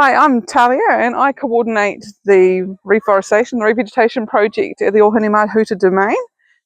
Hi, I'm Talia and I coordinate the reforestation, the revegetation project at the Ōhinemahuta domain.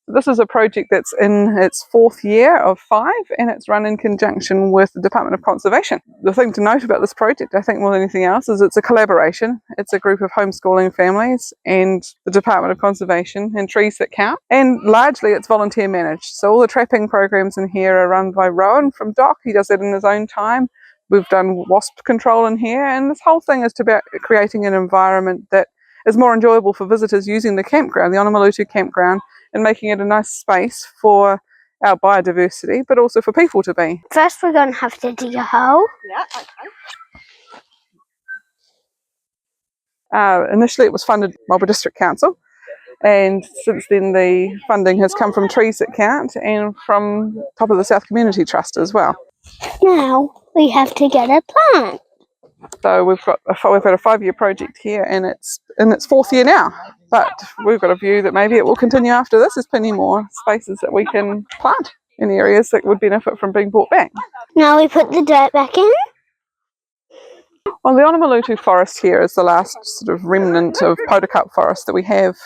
This is a project that's in its 4th year of 5 and it's run in conjunction with the Department of Conservation. The thing to note about this project, I think more than anything else, is it's a collaboration. It's a group of homeschooling families and the Department of Conservation and Trees That Count. And largely it's volunteer managed. So all the trapping programs in here are run by Rowan from DOC. He does it in his own time. We've done wasp control in here, and this whole thing is about creating an environment that is more enjoyable for visitors using the campground, the Onamalutu campground, and making it a nice space for our biodiversity, but also for people to be. First we're going to have to dig a hole. Yeah, okay. Initially it was funded by Marlborough District Council, and since then the funding has come from Trees That Count and from Top of the South Community Trust as well. Now we have to get a plant. So we've had a 5-year project here and it's in its 4th year now, but we've got a view that maybe it will continue after this. There's plenty more spaces that we can plant in areas that would benefit from being brought back. Now we put the dirt back in. Well, the Onamalutu forest here is the last sort of remnant of podocarp forest that we have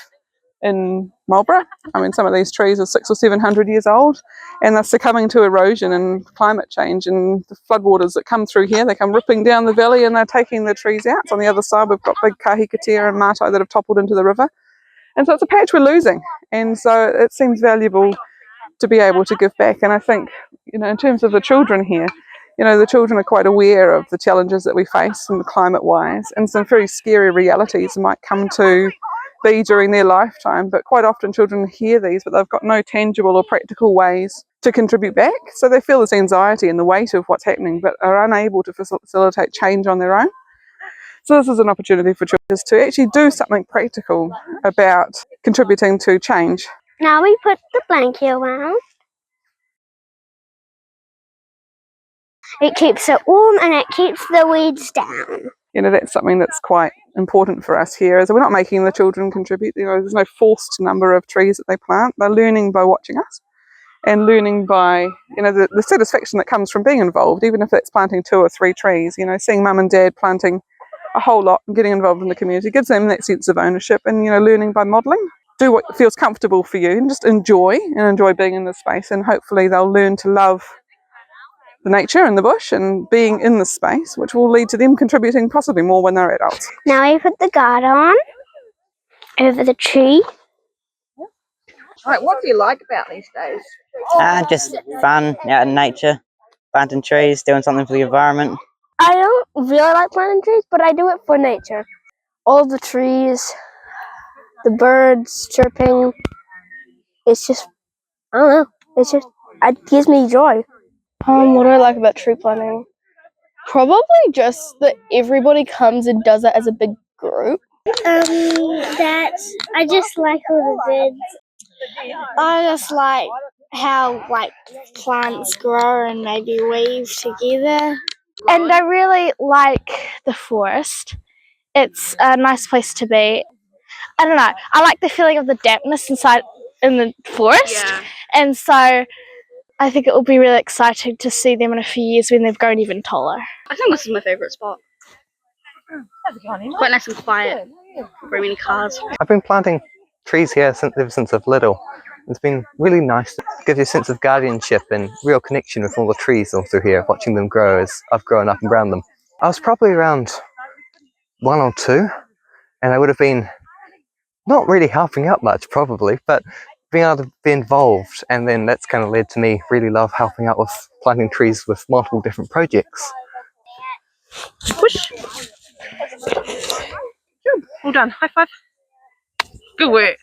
in Marlborough. I mean, some of these trees are 600 or 700 years old and they're succumbing to erosion and climate change, and the floodwaters that come through here, they come ripping down the valley and they're taking the trees out. So on the other side we've got big kahikatea and matai that have toppled into the river, and so it's a patch we're losing, and so it seems valuable to be able to give back. And I think, you know, in terms of the children here, you know, the children are quite aware of the challenges that we face and climate wise, and some very scary realities might come to be during their lifetime, but quite often children hear these but they've got no tangible or practical ways to contribute back, so they feel this anxiety and the weight of what's happening but are unable to facilitate change on their own. So this is an opportunity for children to actually do something practical about contributing to change. Now we put the blanket around. It keeps it warm and it keeps the weeds down. You know, that's something that's quite important for us here, is that we're not making the children contribute. You know, there's no forced number of trees that they plant. They're learning by watching us and learning by, you know, the satisfaction that comes from being involved, even if it's planting 2 or 3 trees. You know, seeing mum and dad planting a whole lot and getting involved in the community gives them that sense of ownership, and, you know, learning by modelling. Do what feels comfortable for you and just enjoy being in this space, and hopefully they'll learn to love the nature and the bush and being in the space, which will lead to them contributing possibly more when they're adults. Now we put the guard on over the tree. Right, what do you like about these days? Just fun, out in nature, planting trees, doing something for the environment. I don't really like planting trees, but I do it for nature. All the trees, the birds chirping, it's just, I don't know, it gives me joy. What do I like about tree planting? Probably just that everybody comes and does it as a big group. That I just like all the birds. I just like how plants grow and maybe weave together. And I really like the forest. It's a nice place to be. I don't know, I like the feeling of the dampness inside in the forest. Yeah. And so I think it will be really exciting to see them in a few years when they've grown even taller. I think this is my favourite spot. Quite nice and quiet. Very many cars. I've been planting trees here ever since I was little. It's been really nice. It gives you a sense of guardianship and real connection with all the trees all through here, watching them grow as I've grown up and around them. I was probably around 1 or 2, and I would have been not really helping out much probably, but being able to be involved, and then that's kind of led to me really love helping out with planting trees with multiple different projects. Push. Good. Well done. High five. Good work.